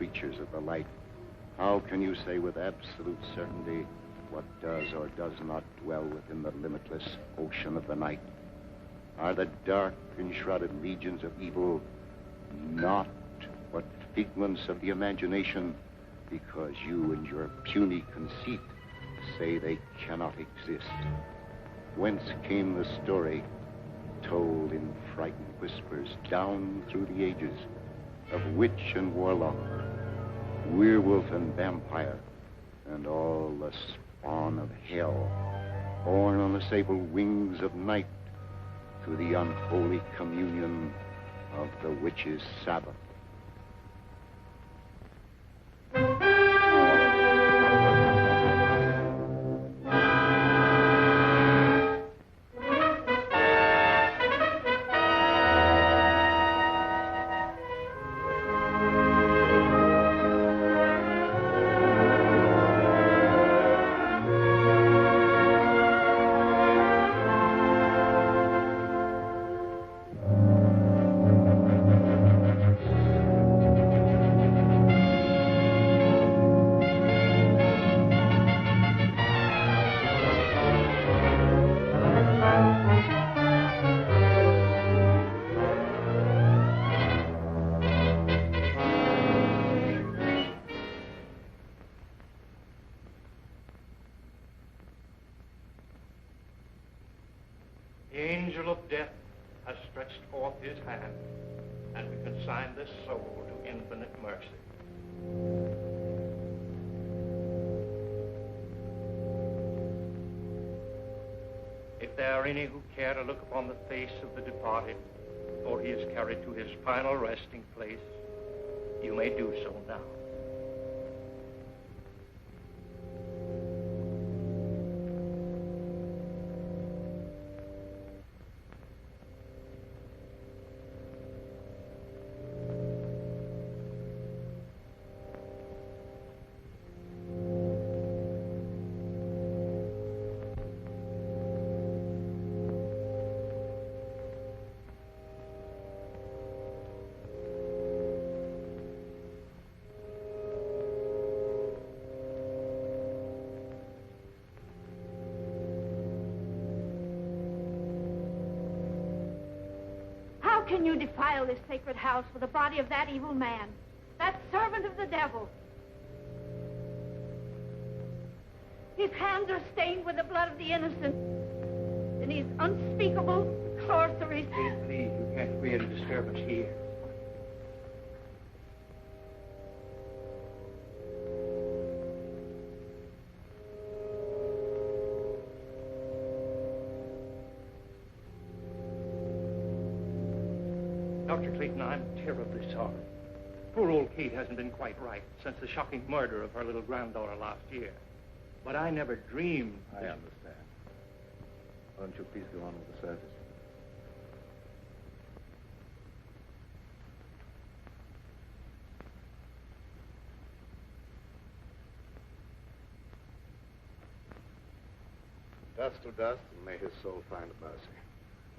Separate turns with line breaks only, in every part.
creatures of the light. How can you say with absolute certainty what does or does not dwell within the limitless ocean of the night? Are the dark, enshrouded legions of evil not but figments of the imagination, because you and your puny conceit say they cannot exist? Whence came the story, told in frightened whispers down through the ages, of witch and warlock, werewolf and vampire, and all the spawn of hell, born on the sable wings of night to the unholy communion of the witch's Sabbath?
The angel of death has stretched forth his hand, and we consign this soul to infinite mercy. If there are any who care to look upon the face of the departed, before he is carried to his final resting place, you may do so now.
How can you defile this sacred house with the body of that evil man, that servant of the devil? His hands are stained with the blood of the innocent, and his unspeakable sorceries.
Please, you can't create a disturbance here. Dr. Clayton, I'm terribly sorry. Poor old Kate hasn't been quite right since the shocking murder of her little granddaughter last year. But I never dreamed...
I understand. Why don't you please go on with the service?
Dust to dust, and may his soul find mercy.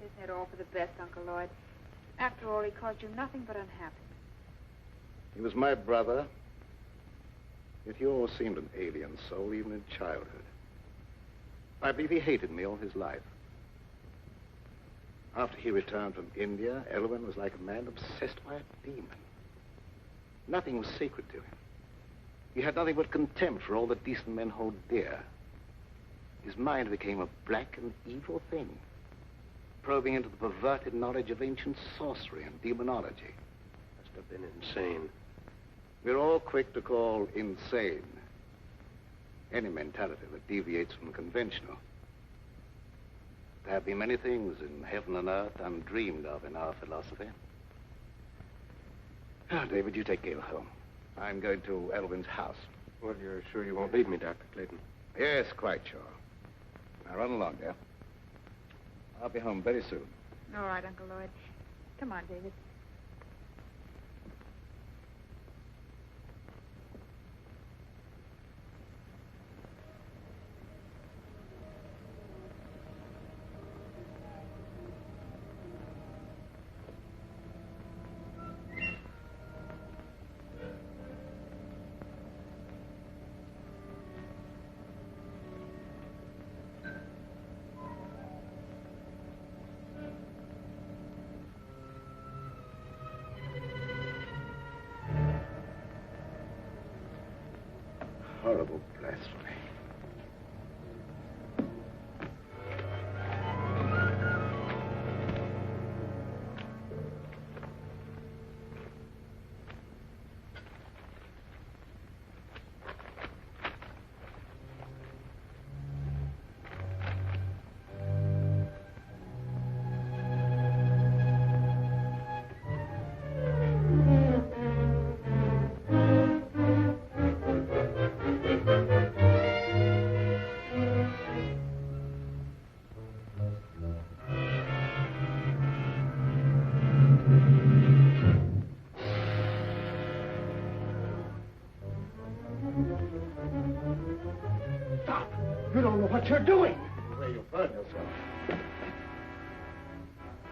Isn't it all for the best, Uncle Lloyd? After all, he caused you nothing but unhappiness.
He was my brother, yet he always seemed an alien soul, even in childhood. I believe he hated me all his life. After he returned from India, Elwyn was like a man obsessed by a demon. Nothing was sacred to him. He had nothing but contempt for all that decent men hold dear. His mind became a black and evil thing, probing into the perverted knowledge of ancient sorcery and demonology.
Must have been insane.
We're all quick to call insane any mentality that deviates from the conventional. There have been many things in heaven and earth undreamed of in our philosophy. Now, David, you take Gayle home. I'm going to Elwyn's house.
Well, you're sure you won't leave me, Dr. Clayton?
Yes, quite sure. Now, run along, dear. I'll be home very soon.
All right, Uncle Lloyd. Come on, David.
horrible blasphemy.
You don't know what you're doing.
Where you burn yourself.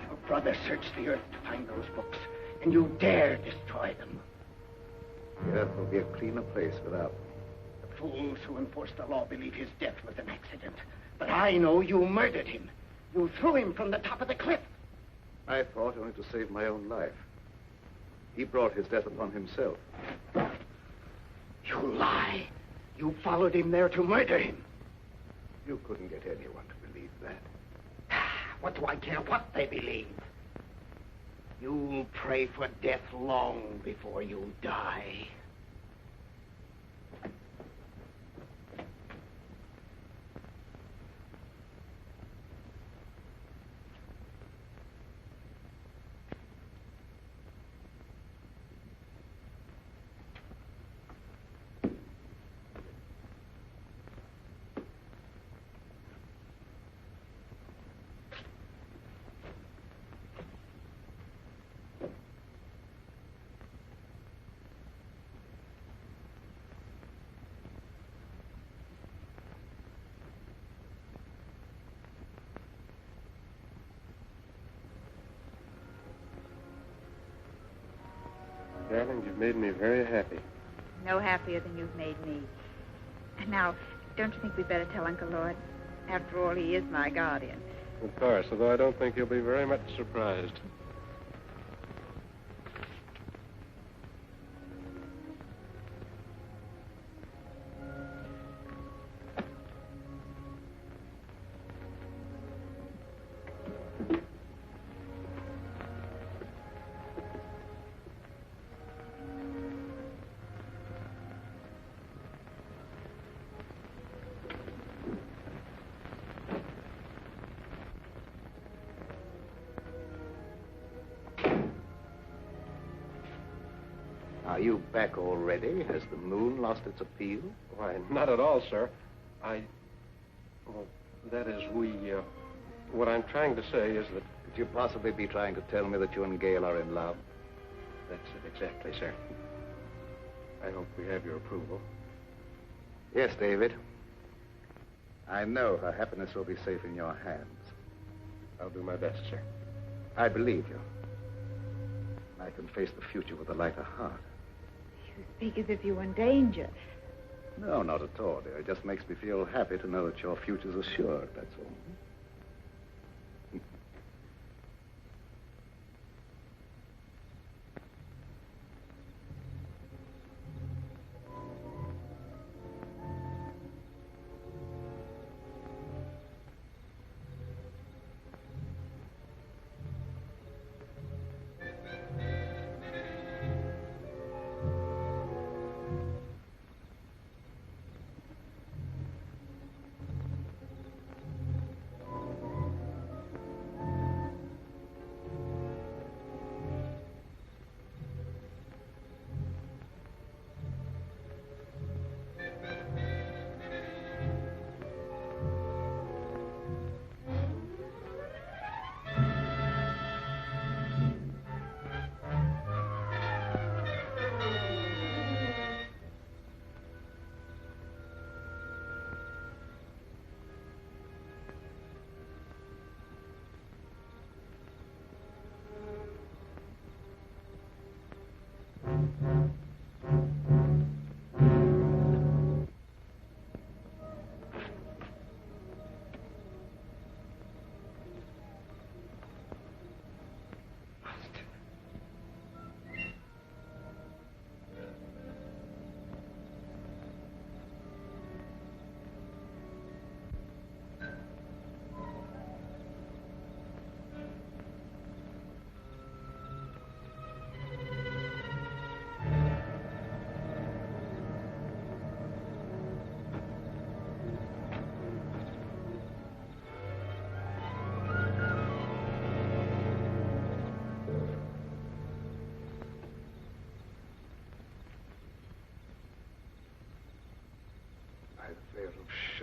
Your brother searched the earth to find those books, and you dare destroy them.
The earth will be a cleaner place without them.
The fools who enforce the law believe his death was an accident. But I know you murdered him. You threw him from the top of the cliff.
I thought only to save my own life. He brought his death upon himself.
You lie. You followed him there to murder him.
You couldn't get anyone to believe that.
What do I care what they believe? You'll pray for death long before you die.
Darling, you've made me very happy.
No happier than you've made me. And now, don't you think we'd better tell Uncle Lloyd? After all, he is my guardian.
Of course, although I don't think he'll be very much surprised.
Are you back already? Has the moon lost its appeal?
Why, not at all, sir. Well, that is, what I'm trying to say is that...
Could you possibly be trying to tell me that you and Gayle are in love?
That's it, exactly, sir. I hope we have your approval.
Yes, David. I know her happiness will be safe in your hands.
I'll do my best, sir.
I believe you. I can face the future with a lighter heart.
You speak as if you were in danger.
No, not at all, dear. It just makes me feel happy to know that your future's assured, that's all.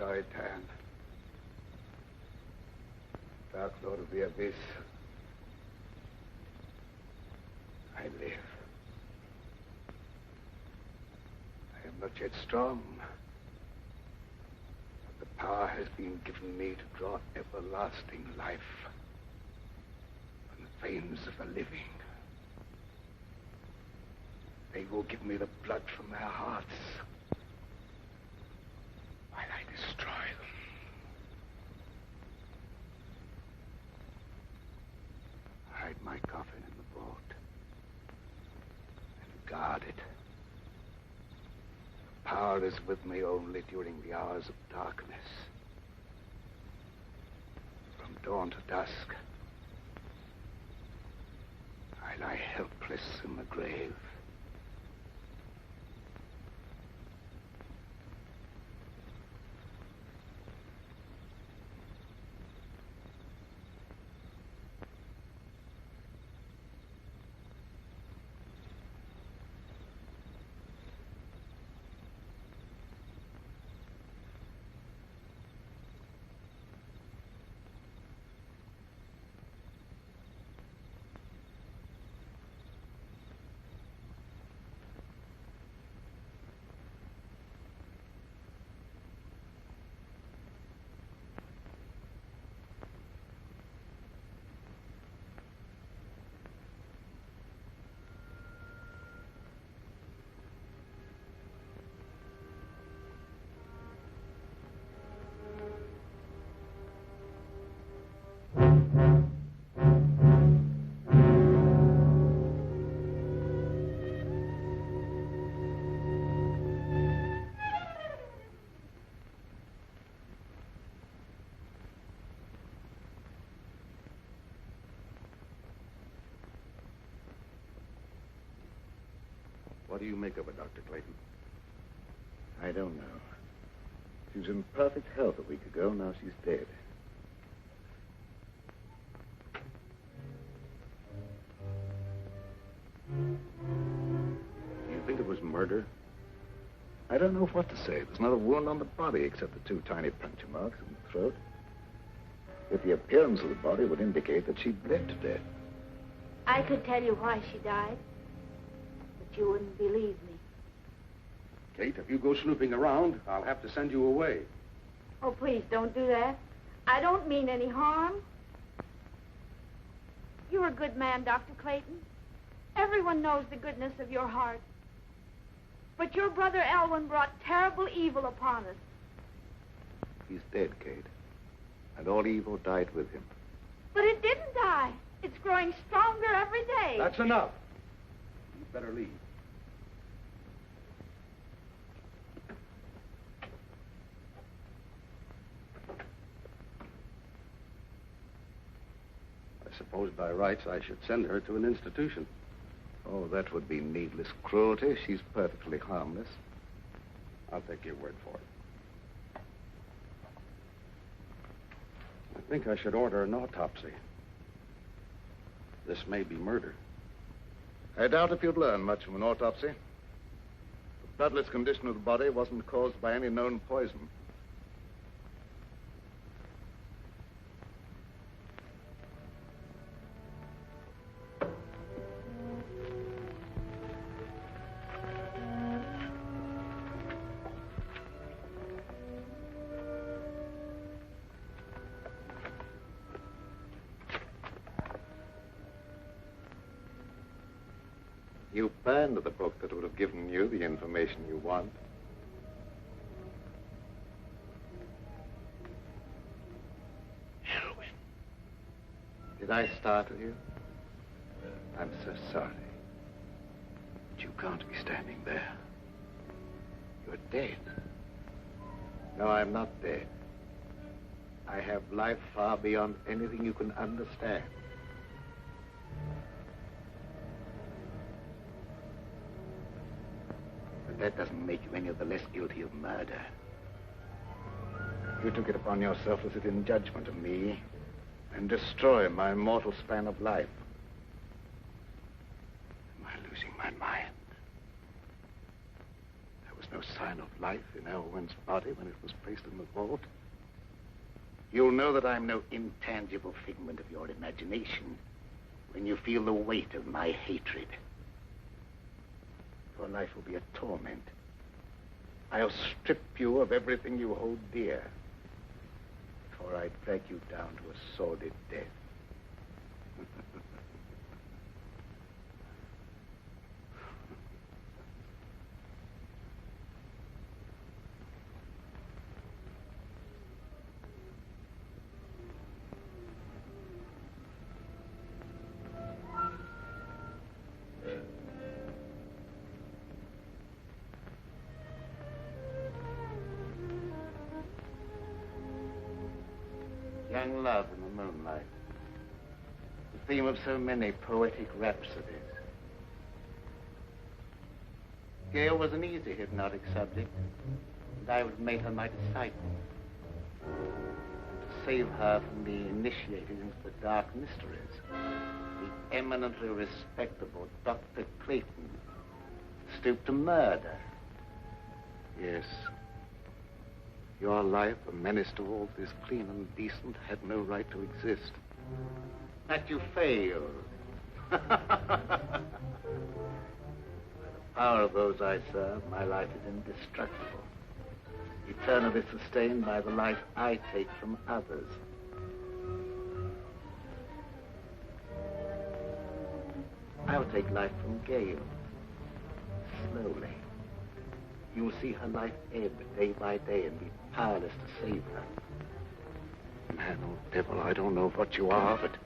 bloodshot tan. Dark Lord of the Abyss. I live. I am not yet strong. But the power has been given me to draw everlasting life from the veins of the living. They will give me the blood from their hearts while I destroy them. Hide my coffin in the vault and guard it. The power is with me only during the hours of darkness. From dawn to dusk, I lie helpless in the grave. What do you make of her, Dr. Clayton?
I don't know. She was in perfect health a week ago. Now she's dead.
Do you think it was murder? I don't know what to say. There's not a wound on the body except the 2 tiny puncture marks in the throat. Yet the appearance of the body would indicate that she bled to death.
I could tell you why she died, but you wouldn't believe me.
Kate, if you go snooping around, I'll have to send you away.
Oh, please, don't do that. I don't mean any harm. You're a good man, Dr. Clayton. Everyone knows the goodness of your heart. But your brother Elwyn brought terrible evil upon us.
He's dead, Kate. And all evil died with him.
But it didn't die. It's growing stronger every day.
That's enough. You'd better leave. I suppose by rights I should send her to an institution.
Oh, that would be needless cruelty. She's perfectly harmless.
I'll take your word for it. I think I should order an autopsy. This may be murder.
I doubt if you'd learn much from an autopsy. The bloodless condition of the body wasn't caused by any known poison. You burned the book that would have given you the information you want.
Elwyn.
Did I startle you? I'm so sorry.
But you can't be standing there.
You're dead. No, I'm not dead. I have life far beyond anything you can understand. That doesn't make you any of the less guilty of murder. You took it upon yourself to sit in judgment of me and destroy my mortal span of life. Am I losing my mind? There was no sign of life in Elwyn's body when it was placed in the vault. You'll know that I'm no intangible figment of your imagination when you feel the weight of my hatred. Your life will be a torment. I'll strip you of everything you hold dear before I drag you down to a sordid death. Young love in the moonlight. The theme of so many poetic rhapsodies. Gayle was an easy hypnotic subject, and I would make her my disciple. To save her from being initiated into the dark mysteries, the eminently respectable Doctor Clayton stooped to murder. Yes. Your life, a menace to all that is clean and decent, had no right to exist. That you failed. By the power of those I serve, my life is indestructible, eternally sustained by the life I take from others. I'll take life from Gayle, slowly. You'll see her life ebb day by day and be powerless to save her. Man, oh devil, I don't know what you are, but...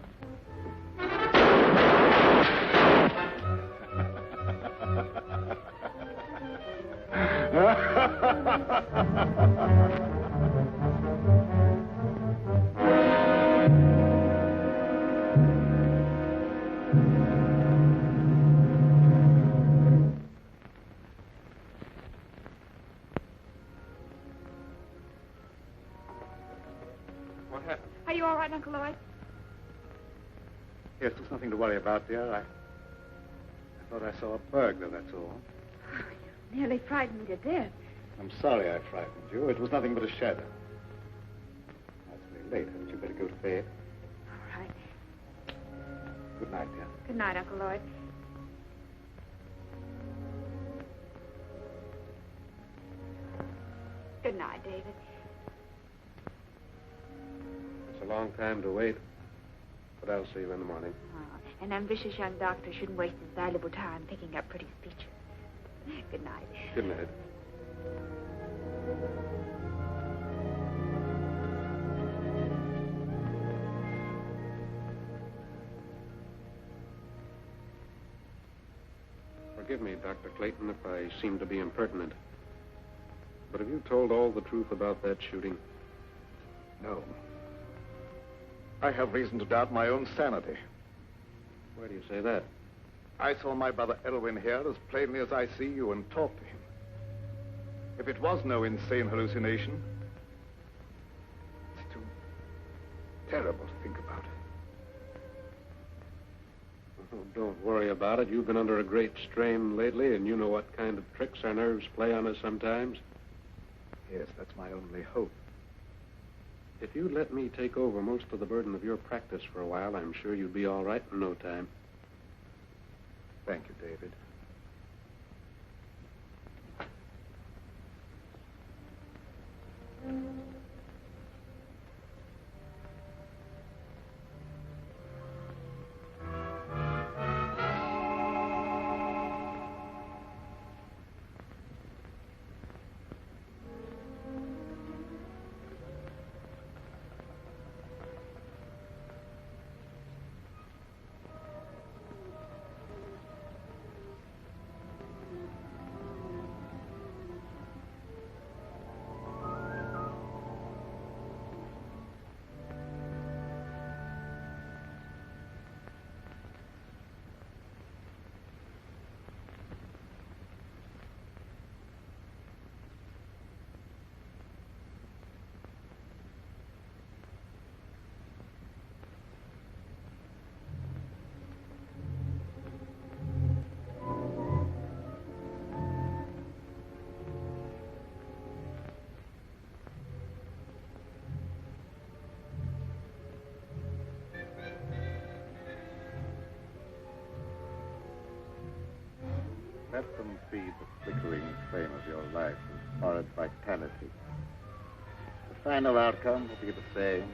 Are you all right, Uncle Lloyd?
Yes, there's nothing to worry about, dear. I thought I saw a burglar, that's all.
Oh, you nearly frightened me to death.
I'm sorry I frightened you. It was nothing but a shadow. Now, it's very late. Hadn't you better go to bed?
All right.
Good night, dear.
Good night, Uncle Lloyd. Good night, David.
It's a long time to wait, but I'll see you in the morning.
Oh, an ambitious young doctor shouldn't waste his valuable time picking up pretty speeches. Good night.
Good night. Forgive me, Dr. Clayton, if I seem to be impertinent. But have you told all the truth about that shooting?
No. I have reason to doubt my own sanity.
Why do you say that?
I saw my brother Elwyn here as plainly as I see you and talked to him. If it was no insane hallucination, it's too terrible to think about.
Oh, don't worry about it. You've been under a great strain lately, and you know what kind of tricks our nerves play on us sometimes.
Yes, that's my only hope.
If you'd let me take over most of the burden of your practice for a while, I'm sure you'd be all right in no time.
Thank you, David.
Let them feed the flickering flame of your life with horrid vitality. The final outcome will be the same.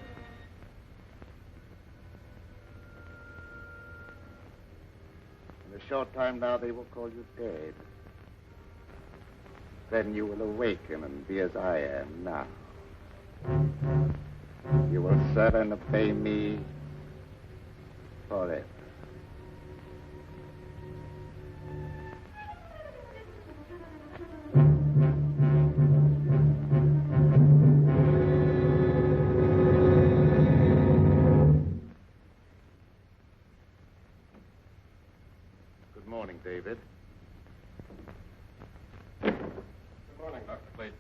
In a short time now, they will call you dead. Then you will awaken and be as I am now. You will serve and obey me forever. Good morning, David.
Good morning, Dr. Clayton.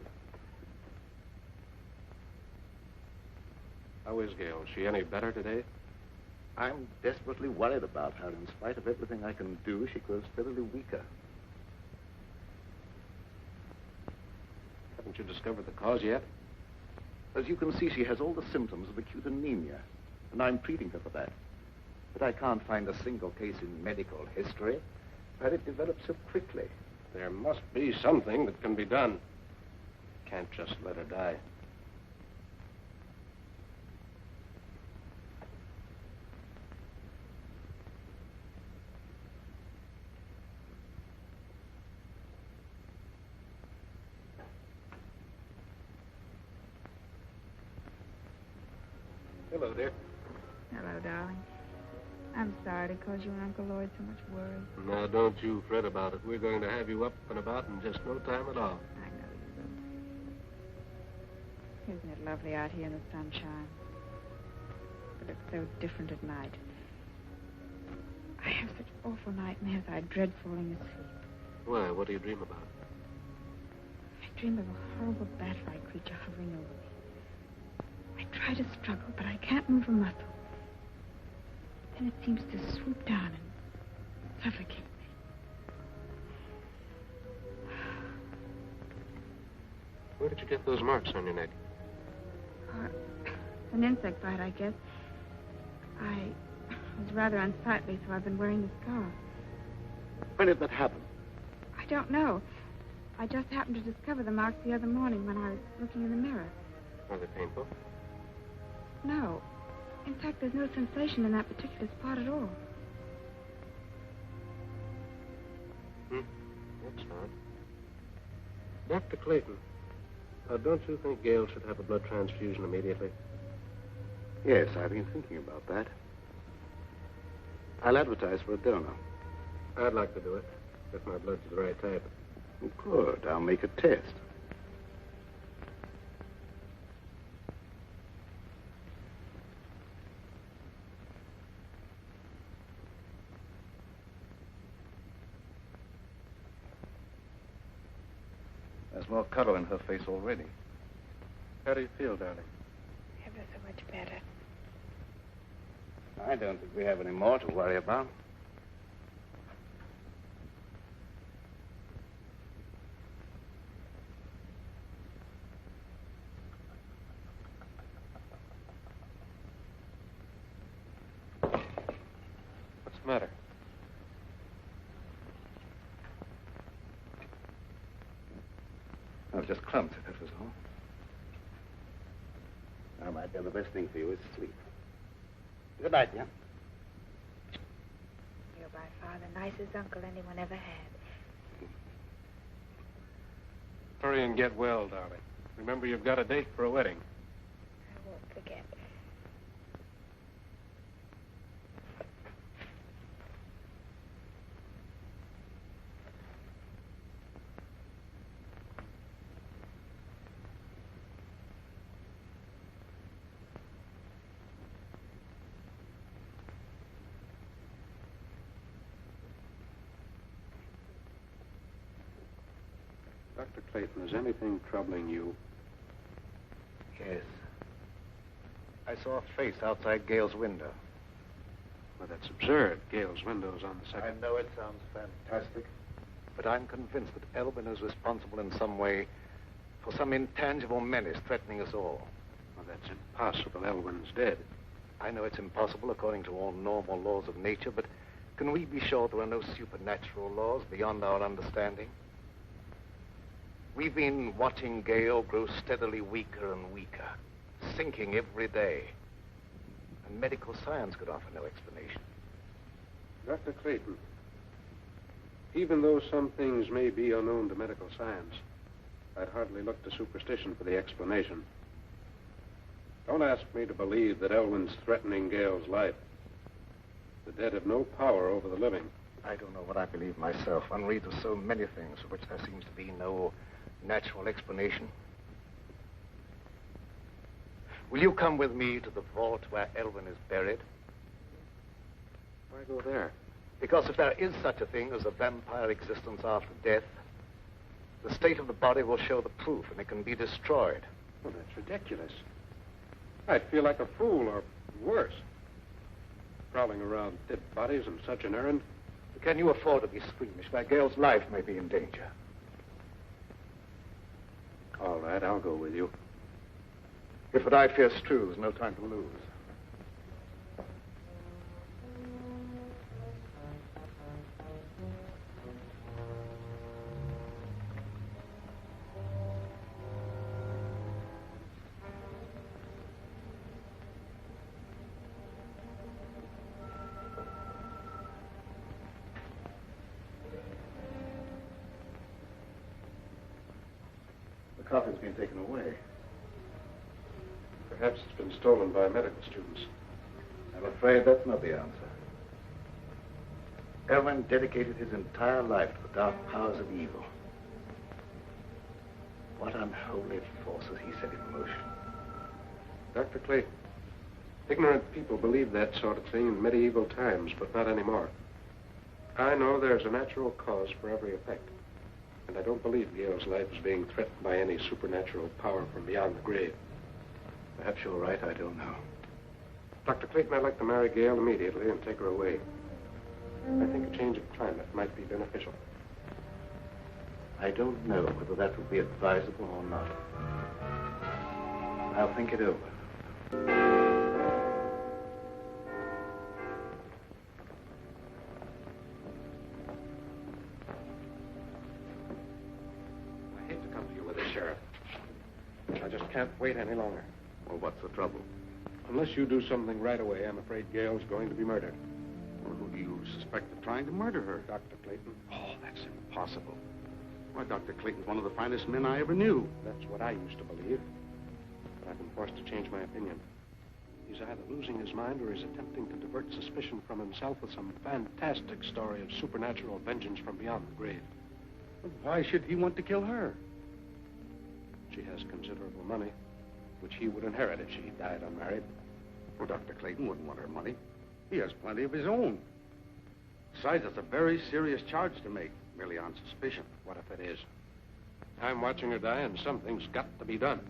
How is Gayle? Is she any better today?
I'm desperately worried about her. In spite of everything I can do, she grows steadily weaker.
Haven't you discovered the cause yet?
As you can see, she has all the symptoms of acute anemia, and I'm treating her for that. But I can't find a single case in medical history where it develops so quickly.
There must be something that can be done. Can't just let her die. Hello, dear.
Hello, darling. I'm sorry to cause you and Uncle Lloyd so much worry.
Now, don't you fret about it. We're going to have you up and about in just no time at all.
I know you will. Isn't it lovely out here in the sunshine? But it's so different at night. I have such awful nightmares. I dread falling asleep.
Why? What do you dream about?
I dream of a horrible bat-like creature hovering over me. I try to struggle, but I can't move a muscle. Then it seems to swoop down and suffocate me.
Where did you get those marks on your neck?
An insect bite, I guess. I was rather unsightly, so I've been wearing the scarf.
When did that happen?
I don't know. I just happened to discover the marks the other morning when I was looking in the mirror.
Are they painful?
No. In fact, there's no sensation in that particular spot at all.
That's odd. Dr. Clayton, don't you think Gayle should have a blood transfusion immediately?
Yes, I've been thinking about that. I'll advertise for a donor.
I'd like to do it, if my blood's the right type.
Good. I'll make a test. There's more color in her face already.
How do you feel, darling?
Ever so much better.
I don't think we have any more to worry about.
What's the matter?
I've just clumped, that was all. Now, my dear, the best thing for you is sleep. Good night, dear.
You're by far the nicest uncle anyone ever had.
Hurry and get well, darling. Remember, you've got a date for a wedding.
I won't forget.
Dr. Clayton, is anything troubling you?
Yes. I saw a face outside Gayle's window.
Well, that's absurd. Gayle's window's on the second.
I know it sounds fantastic, but I'm convinced that Elwyn is responsible in some way for some intangible menace threatening us all.
Well, that's impossible. Elwyn's dead.
I know it's impossible according to all normal laws of nature, but
Can we be sure there are no supernatural laws beyond our understanding? We've been watching Gayle grow steadily weaker and weaker, sinking every day. And medical science could offer no explanation.
Dr. Clayton, even though some things may be unknown to medical science, I'd hardly look to superstition for the explanation. Don't ask me to believe that Elwyn's threatening Gayle's life. The dead have no power over the living.
I don't know what I believe myself. One reads of so many things for which there seems to be no natural explanation. Will you come with me to the vault where Elwyn is buried?
Why go there?
Because if there is such a thing as a vampire existence after death, the state of the body will show the proof and it can be destroyed.
Well, that's ridiculous. I'd feel like a fool, or worse, prowling around dead bodies on such an errand.
Can you afford to be squeamish where Gayle's life may be in danger?
All right, I'll go with you.
If what I fear is true, there's no time to lose. The coffin's been taken away.
Perhaps it's been stolen by medical students.
I'm afraid that's not the answer. Elwyn dedicated his entire life to the dark powers of evil. What unholy forces he set in motion.
Dr. Clayton, ignorant people believed that sort of thing in medieval times, but not anymore. I know there's a natural cause for every effect. And I don't believe Gayle's life is being threatened by any supernatural power from beyond the grave.
Perhaps you're right, I don't know.
Dr. Clayton, I'd like to marry Gayle immediately and take her away. I think a change of climate might be beneficial.
I don't know whether that would be advisable or not. I'll think it over.
I hate to come to you with this, Sheriff. I just can't wait any longer.
Well, what's the trouble?
Unless you do something right away, I'm afraid Gayle's going to be murdered.
Well, who do you suspect of trying to murder her?
Dr. Clayton.
Oh, that's impossible. Why, Dr. Clayton's one of the finest men I ever knew.
That's what I used to believe. But I've been forced to change my opinion. He's either losing his mind or he's attempting to divert suspicion from himself with some fantastic story of supernatural vengeance from beyond the grave.
But why should he want to kill her?
She has considerable money, which he would inherit if she died unmarried.
Well, Dr. Clayton wouldn't want her money. He has plenty of his own. Besides, it's a very serious charge to make, merely on suspicion.
What if it is? I'm watching her die, and something's got to be done.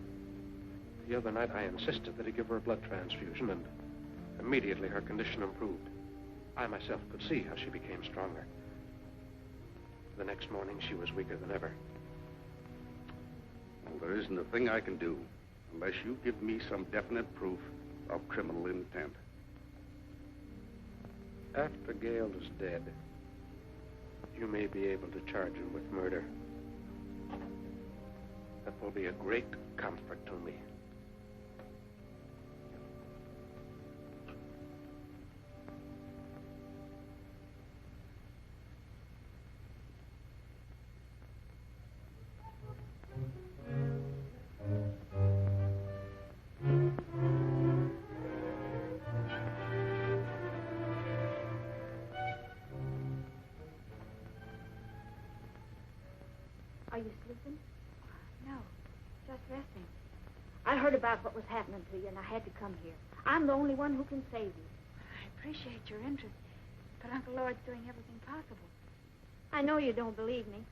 The other night, I insisted that he give her a blood transfusion, and immediately her condition improved. I myself could see how she became stronger. The next morning, she was weaker than ever.
Well, there isn't a thing I can do unless you give me some definite proof of criminal intent.
After Gayle is dead, you may be able to charge her with murder. That will be a great comfort to me.
Are you sleeping? No, just resting. I heard about what was happening to you, and I had to come here. I'm the only one who can save you.
I appreciate your interest, but Uncle Lloyd's doing everything possible.
I know you don't believe me.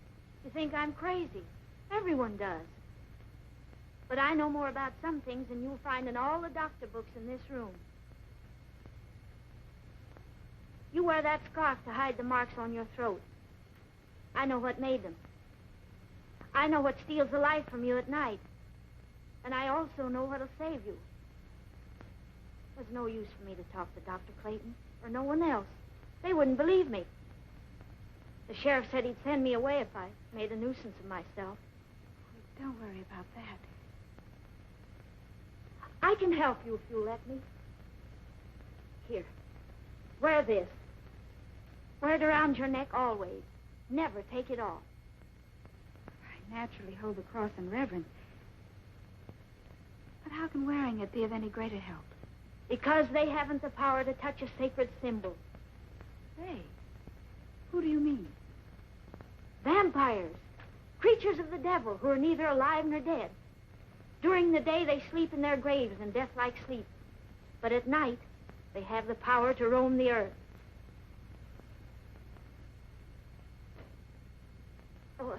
You think I'm crazy. Everyone does. But I know more about some things than you'll find in all the doctor books in this room. You wear that scarf to hide the marks on your throat. I know what made them. I know what steals the life from you at night. And I also know what'll save you. There's no use for me to talk to Dr. Clayton or no one else. They wouldn't believe me. The sheriff said he'd send me away if I made a nuisance of myself.
Don't worry about that.
I can help you if you'll let me. Here. Wear this. Wear it around your neck always. Never take it off.
I naturally hold the cross in reverence. But how can wearing it be of any greater help?
Because they haven't the power to touch a sacred symbol.
They? Who do you mean?
Vampires. Creatures of the devil who are neither alive nor dead. During the day, they sleep in their graves in death-like sleep. But at night, they have the power to roam the earth. Oh,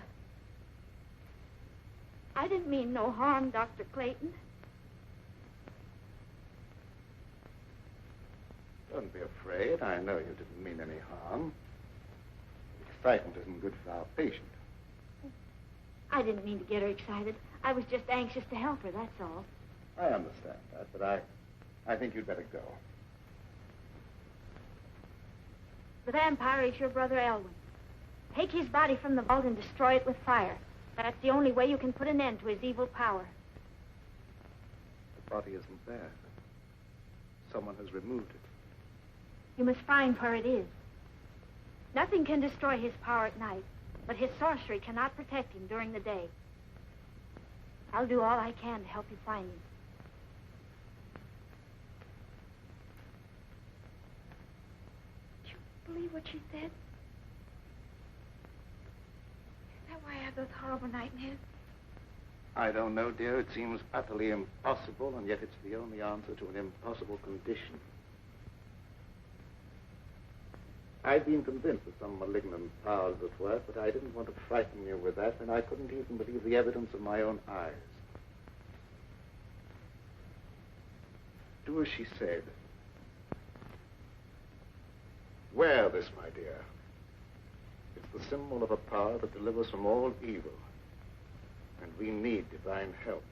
I didn't mean no harm, Dr. Clayton.
Don't be afraid. I know you didn't mean any harm. Excitement isn't good for our patient.
I didn't mean to get her excited. I was just anxious to help her, that's all.
I understand that, but I think you'd better go.
The vampire is your brother Elwyn. Take his body from the vault and destroy it with fire. That's the only way you can put an end to his evil power.
The body isn't there. Someone has removed it.
You must find where it is. Nothing can destroy his power at night, but his sorcery cannot protect him during the day. I'll do all I can to help you find him.
Did you believe what she said? Is that why I have those horrible nightmares?
I don't know, dear. It seems utterly impossible, and yet it's the only answer to an impossible condition. I'd been convinced of some malignant powers at work, but I didn't want to frighten you with that, and I couldn't even believe the evidence of my own eyes. Do as she said. Wear this, my dear. It's the symbol of a power that delivers from all evil, and we need divine help.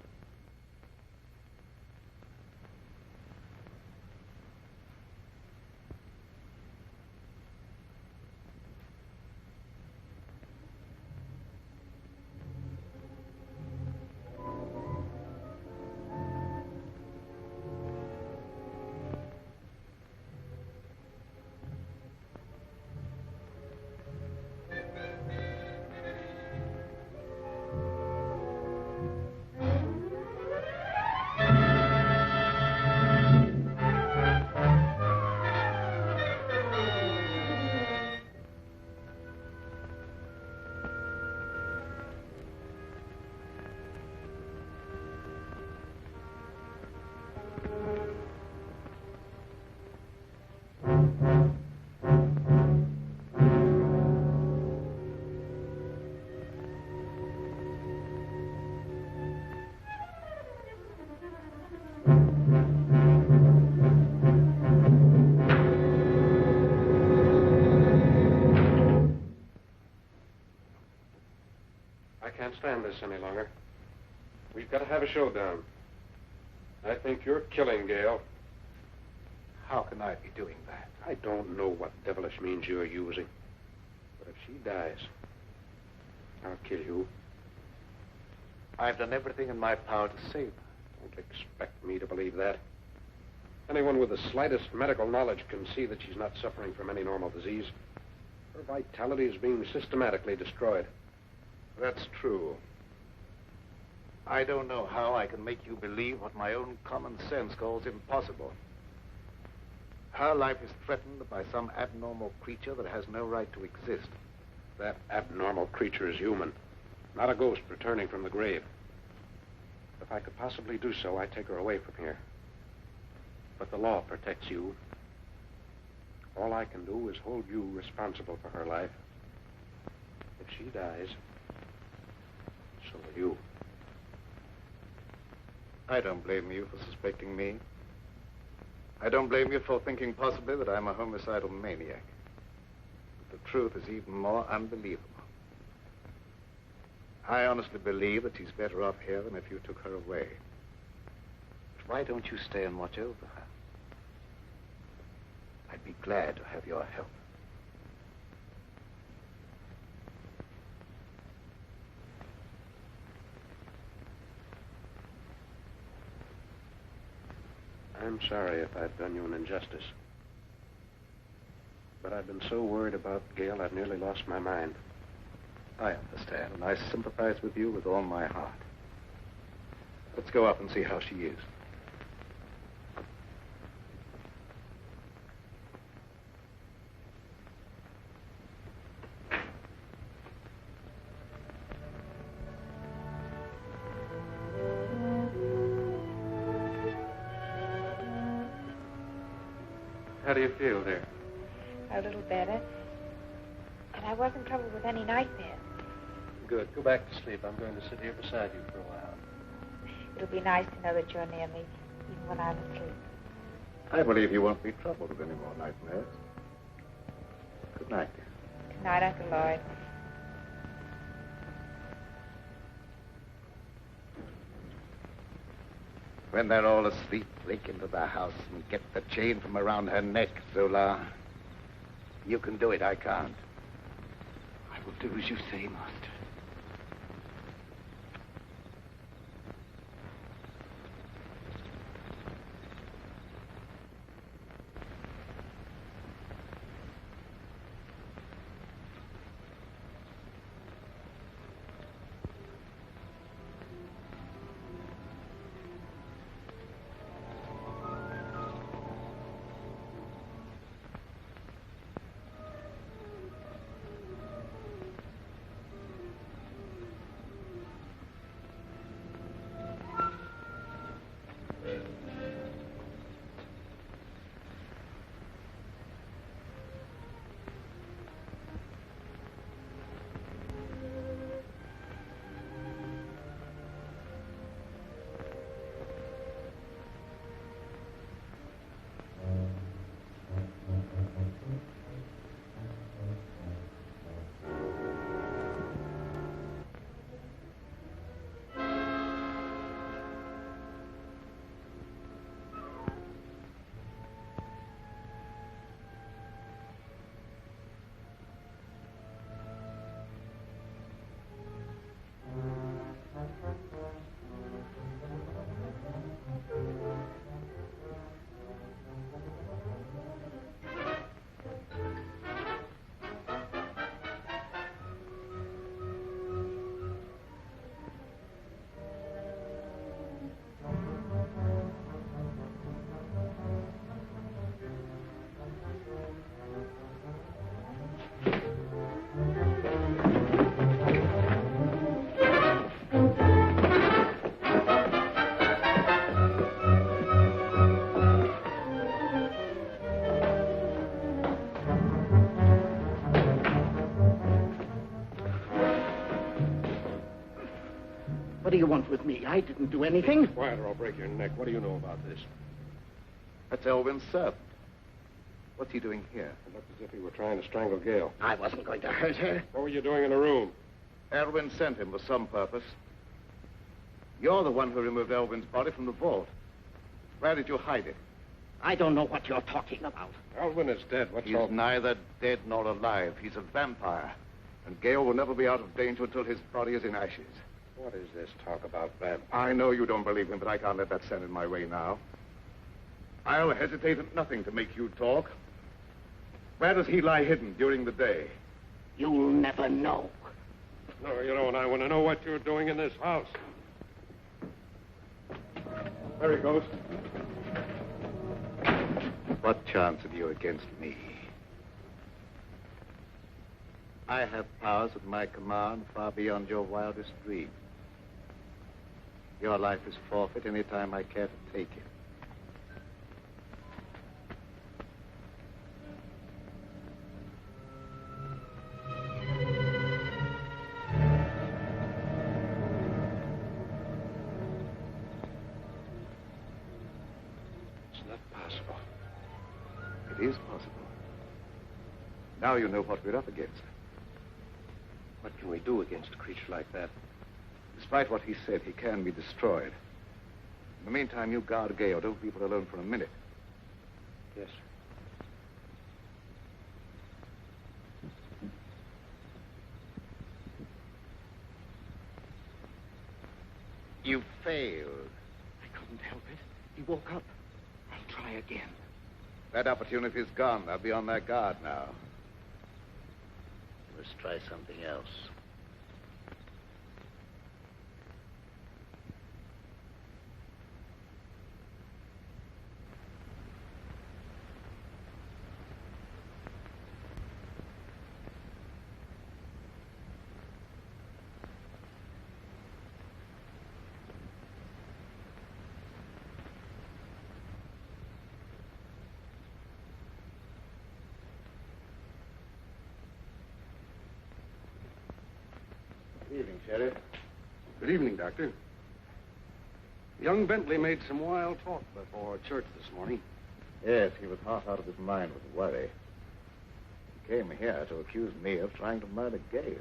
I can't stand this any longer. We've got to have a showdown. I think you're killing Gayle.
How can I be doing that?
I don't know what devilish means you're using. But if she dies, I'll kill you.
I've done everything in my power to save her.
Don't expect me to believe that. Anyone with the slightest medical knowledge can see that she's not suffering from any normal disease. Her vitality is being systematically destroyed.
That's true. I don't know how I can make you believe what my own common sense calls impossible. Her life is threatened by some abnormal creature that has no right to exist.
That abnormal creature is human, not a ghost returning from the grave. If I could possibly do so, I'd take her away from here. But the law protects you. All I can do is hold you responsible for her life. If she dies, so will you.
I don't blame you for suspecting me. I don't blame you for thinking possibly that I'm a homicidal maniac. But the truth is even more unbelievable. I honestly believe that she's better off here than if you took her away. But why don't you stay and watch over her? I'd be glad to have your help.
I'm sorry if I've done you an injustice. But I've been so worried about Gayle, I've nearly lost my mind.
I understand, and I sympathize with you with all my heart. Let's go up and see how she is.
How do you feel, dear?
A little better. And I wasn't troubled with any nightmares.
Good. Go back to sleep. I'm going to sit here beside you for a while.
It'll be nice to know that you're near me, even when I'm asleep.
I believe you won't be troubled with any more nightmares. Good night, dear.
Good night, Uncle Lloyd.
When they're all asleep, break into the house and get the chain from around her neck, Zolarr. You can do it, I can't.
I will do as you say, Master. What do you want with me? I didn't do anything.
Quiet or I'll break your neck. What do you know about this?
That's Elwyn's servant. What's he doing here?
It looked as if he were trying to strangle Gayle.
I wasn't going to hurt her.
What were you doing in the room?
Elwyn sent him for some purpose. You're the one who removed Elwyn's body from the vault. Where did you hide it?
I don't know what you're talking about.
Elwyn is dead. What's
He's
all...
neither dead nor alive. He's a vampire. And Gayle will never be out of danger until his body is in ashes.
What is this talk about vampires?
I know you don't believe him, but I can't let that stand in my way now. I'll hesitate at nothing to make you talk. Where does he lie hidden during the day?
You'll never know.
No, you don't. I want to know what you're doing in this house. There he goes.
What chance have you against me? I have powers at my command far beyond your wildest dreams. Your life is forfeit any time I care to take it.
It's not possible.
It is possible. Now you know what we're up against.
What can we do against a creature like that?
Despite what he said, he can be destroyed. In the meantime, you guard Gayle. Don't leave her alone for a minute.
Yes, sir.
You failed. I couldn't help it. He woke up. I try again.
That opportunity's gone. They'll be on their guard now.
Let's try something else.
Good evening, Sheriff.
Good evening, Doctor. Young Bentley made some wild talk before church this morning.
Yes, he was half out of his mind with worry. He came here to accuse me of trying to murder Gayle.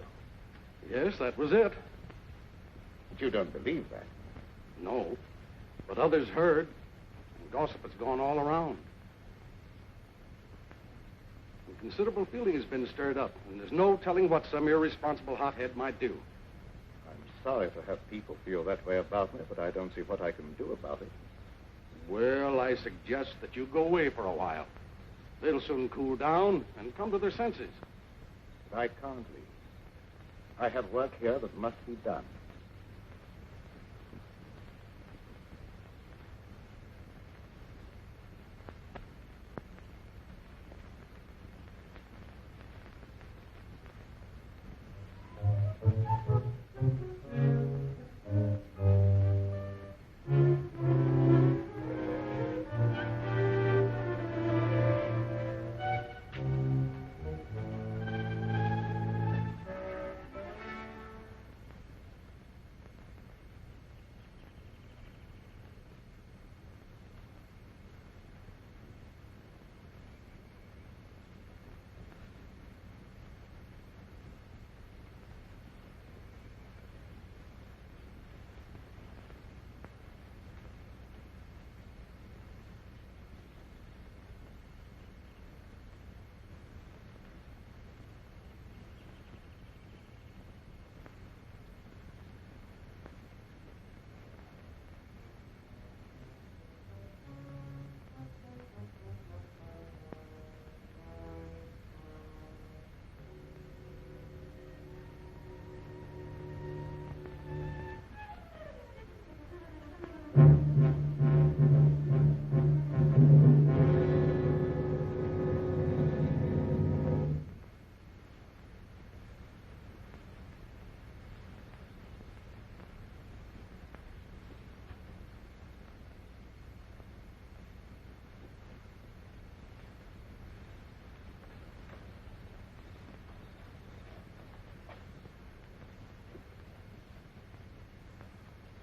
Yes, that was it.
But you don't believe that.
No, but others heard, and gossip has gone all around. And considerable feeling has been stirred up, and there's no telling what some irresponsible hothead might do.
I'm sorry to have people feel that way about me, but I don't see what I can do about it.
Well, I suggest that you go away for a while. They'll soon cool down and come to their senses.
But I can't leave. I have work here that must be done.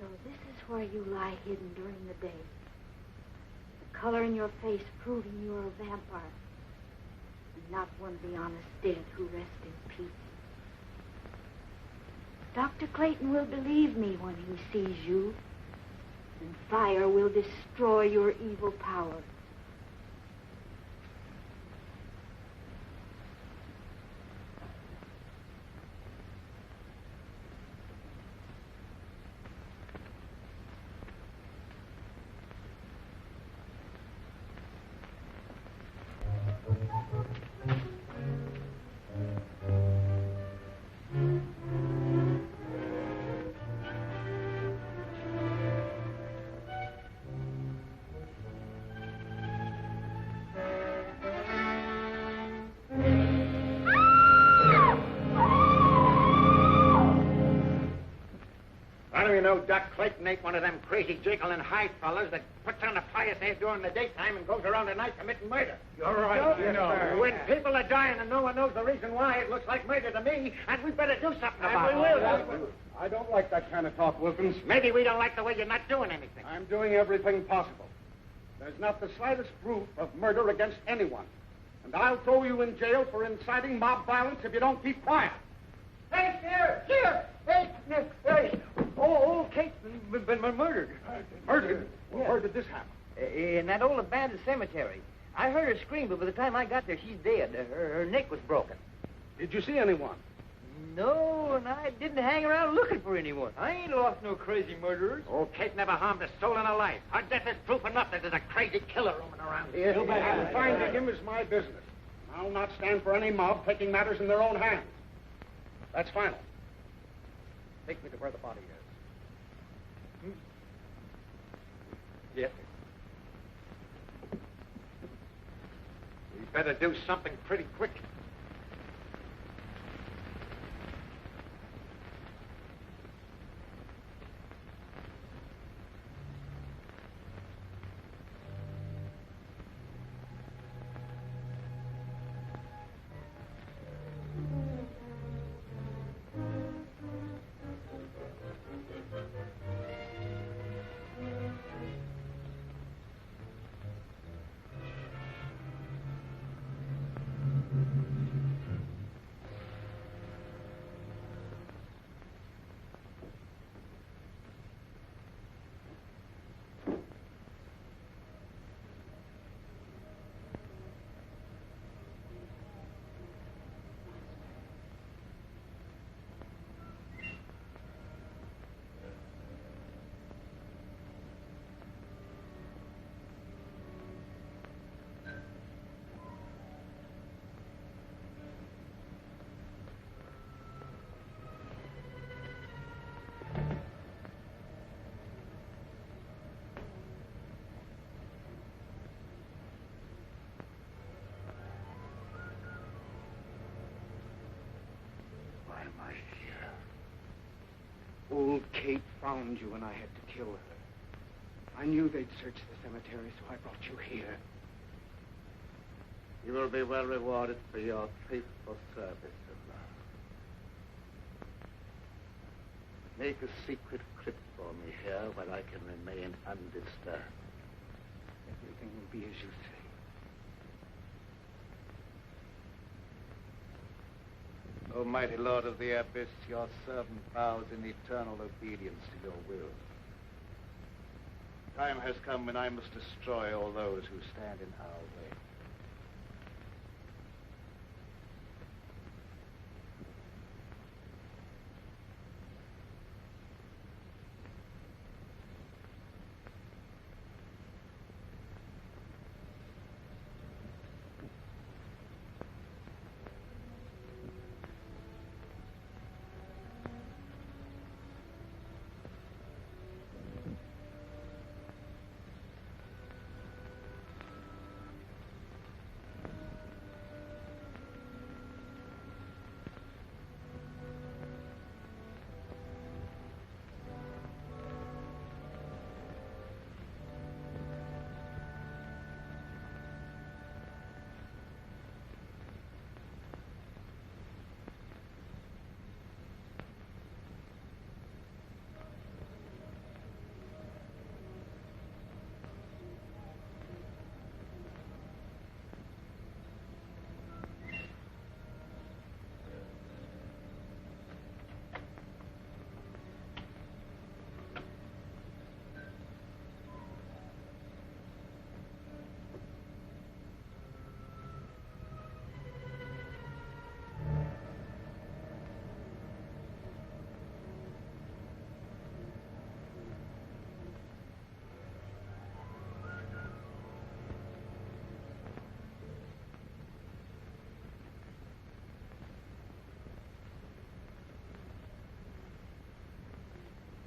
So this is where you lie hidden during the day. The color in your face proving you're a vampire. And not one of the honest dead who rest in peace. Dr. Clayton will believe me when he sees you. And fire will destroy your evil power.
Doc Clayton ain't one of them crazy Jekyll and Hyde fellas that puts on a pious air during the daytime and goes around at night committing murder.
You're right.
Yes, sir. When people are dying and no one knows the reason why, it looks like murder to me, and we better do something about it.
We will. I don't like that kind of talk, Wilkins.
Maybe we don't like the way you're not doing anything.
I'm doing everything possible. There's not the slightest proof of murder against anyone. And I'll throw you in jail for inciting mob violence if you don't keep quiet.
Hey, here! Hey! Old Kate's been murdered.
Murdered? Well, where did this happen?
In that old abandoned cemetery. I heard her scream, but by the time I got there, she's dead. Her neck was broken.
Did you see anyone?
No, and I didn't hang around looking for anyone. I ain't lost no crazy murderers.
Oh, Kate never harmed a soul in her life. Her death is proof enough that there's a crazy killer roaming around here.
And finding him is my business. I'll not stand for any mob taking matters in their own hands. That's final. Take me to where the body is.
Yes. We better do something pretty quick.
Old Kate found you and I had to kill her. I knew they'd search the cemetery, so I brought you here.
You will be well rewarded for your faithful service, Zolarr. Make a secret crypt for me here where I can remain undisturbed.
Everything will be as you say.
O mighty Lord of the Abyss, your servant vows in eternal obedience to your will. Time has come when I must destroy all those who stand in our way.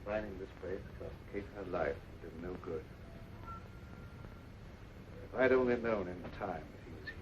Finding this place cost Kate her life and did no good. If I'd only known in time that he was here.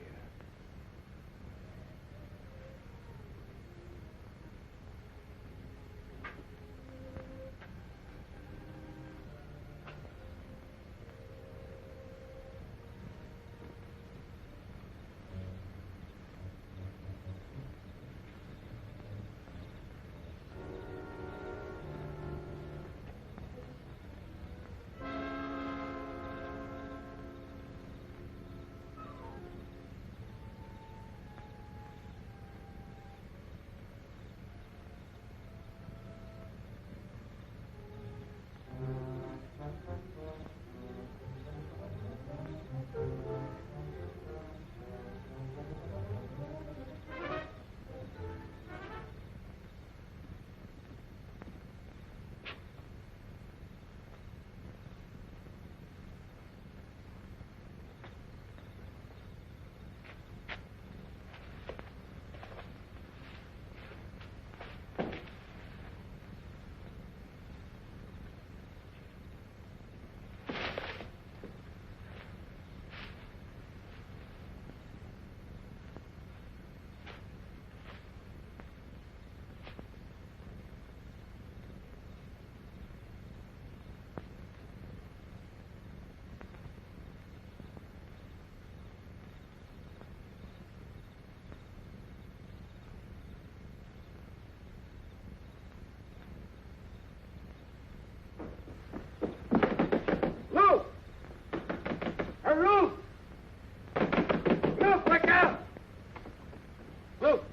Luke,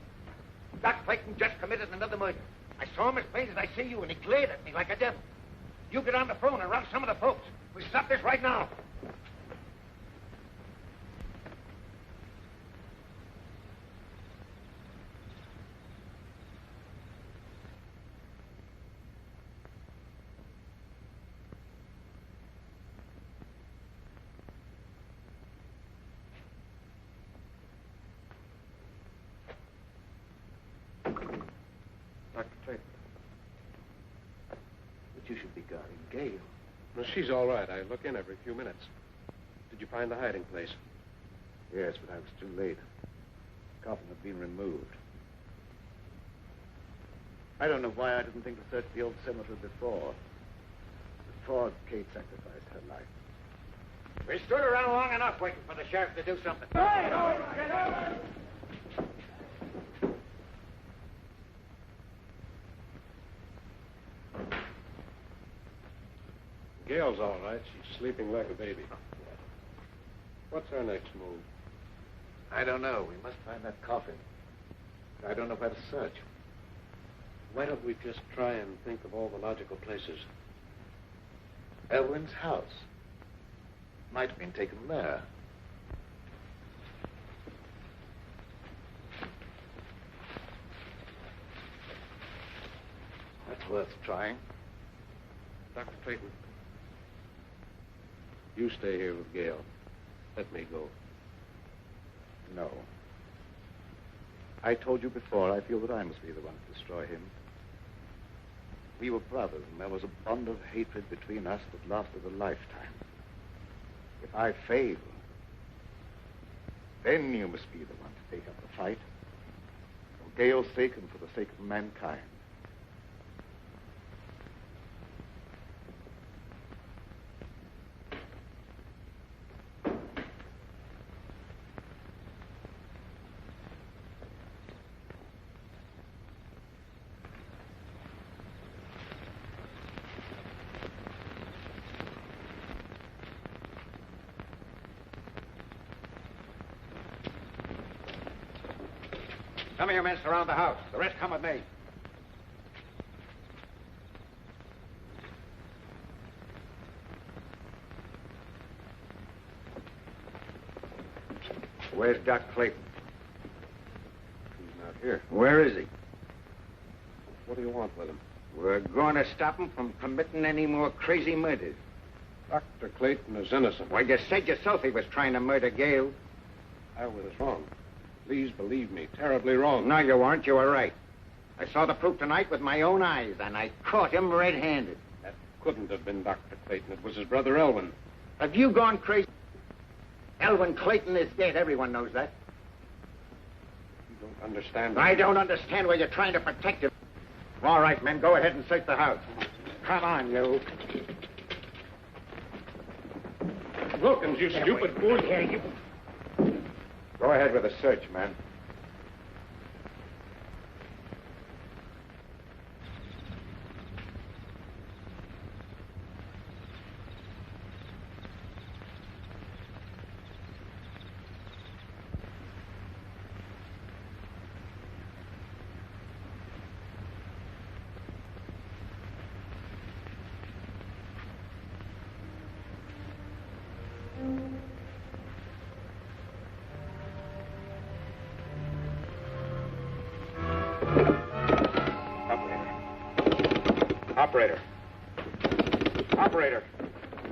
Doc Clayton just committed another murder. I saw him as plain as I see you, and he glared at me like a devil. You get on the phone and rouse some of the folks. We stop this right now. You should be guarding Gayle.
No, she's all right. I look in every few minutes. Did you find the hiding place?
Yes, but I was too late. The coffin had been removed. I don't know why I didn't think to search the old cemetery before Kate sacrificed her life. We stood around long enough waiting for the sheriff to do something.
Gayle's all right. She's sleeping like a baby. What's our next move?
I don't know. We must find that coffin. I don't know where to search.
Why don't we just try and think of all the logical places?
Elwyn's house. Might have been taken there. That's worth trying.
Dr. Clayton, you stay here with Gayle. Let me go.
No. I told you before, I feel that I must be the one to destroy him. We were brothers, and there was a bond of hatred between us that lasted a lifetime. If I fail, then you must be the one to take up the fight. For Gayle's sake and for the sake of mankind.
Some of your men surround the house. The rest come with me. Where's Doc Clayton?
He's not here.
Where is he?
What do you want with him?
We're going to stop him from committing any more crazy murders.
Dr. Clayton is innocent.
Well, you said yourself he was trying to murder Gayle.
I was wrong. Please believe me, terribly wrong.
No, you weren't. You were right. I saw the proof tonight with my own eyes, and I caught him red-handed.
That couldn't have been Dr. Clayton. It was his brother, Elwyn.
Have you gone crazy? Elwyn Clayton is dead. Everyone knows that.
You don't understand.
I don't understand why you're trying to protect him. All right, men, go ahead and search the house. Come on, you.
Wilkins, you stupid fool.
Here, you.
Go ahead with the search, man.
Operator.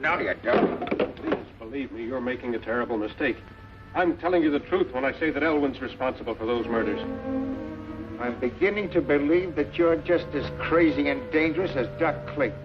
No, you don't.
Please believe me, you're making a terrible mistake. I'm telling you the truth when I say that Elwyn's responsible for those murders.
I'm beginning to believe that you're just as crazy and dangerous as Doc Clayton.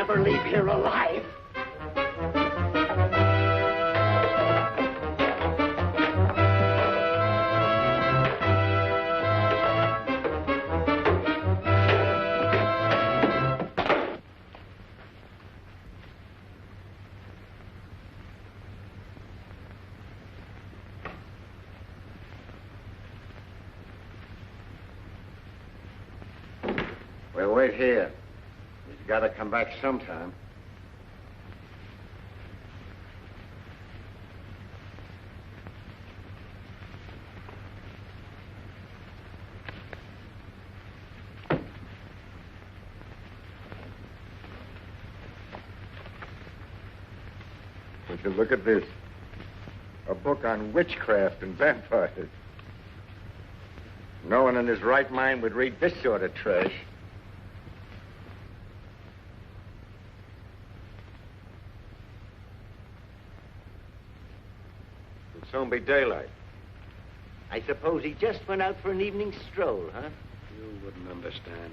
never leave here alive.
We'll wait here. He's got to come back sometime. Would you look at this? A book on witchcraft and vampires. No one in his right mind would read this sort of trash. It'll soon be daylight.
I suppose he just went out for an evening stroll, huh?
You wouldn't understand.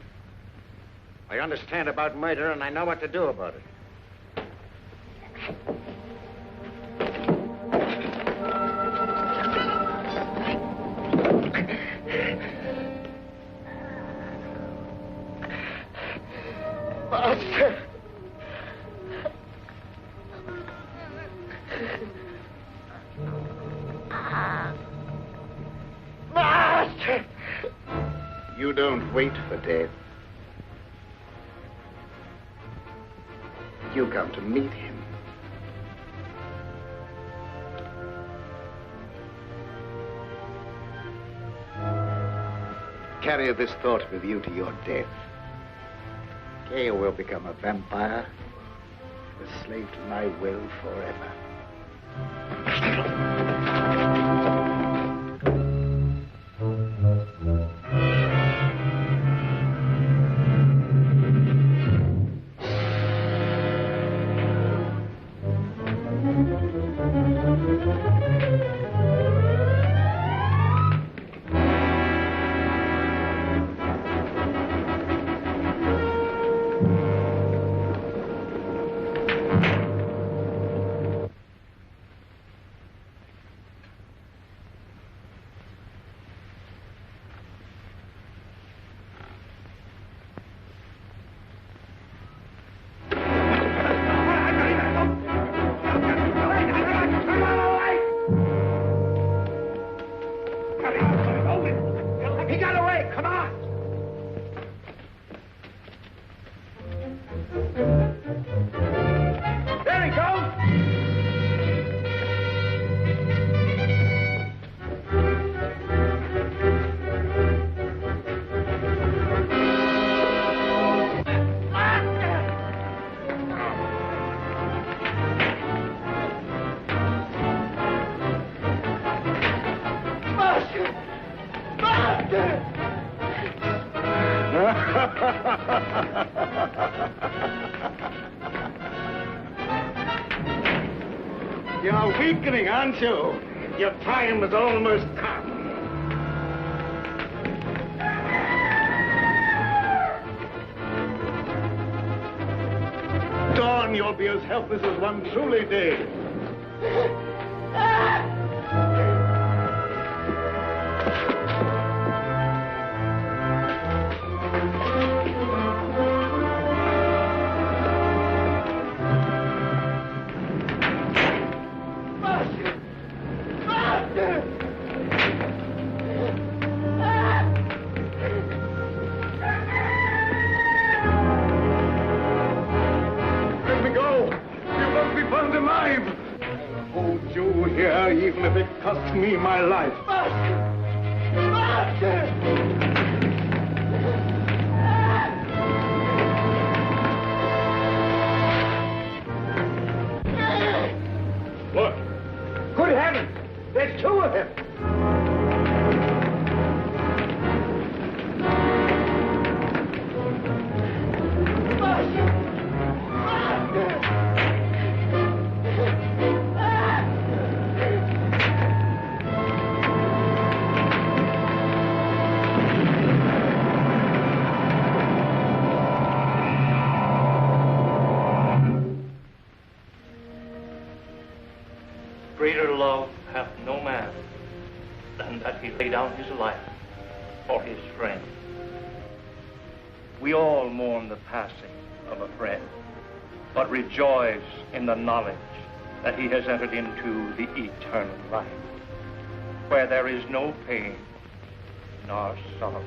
I understand about murder, and I know what to do about it.
Master! Master!
You don't wait for death. You come to meet him. Carry this thought with you to your death. Gayle will become a vampire, a slave to my will forever.
You're weakening, aren't you? Your time has almost come. Dawn, you'll be as helpless as one truly did. Even if it costs me my life.
Master! Master!
Look! Good heavens! There's two of them!
love hath no man than that he lay down his life for his friend. We all mourn the passing of a friend, but rejoice in the knowledge that he has entered into the eternal life, where there is no pain nor sorrow.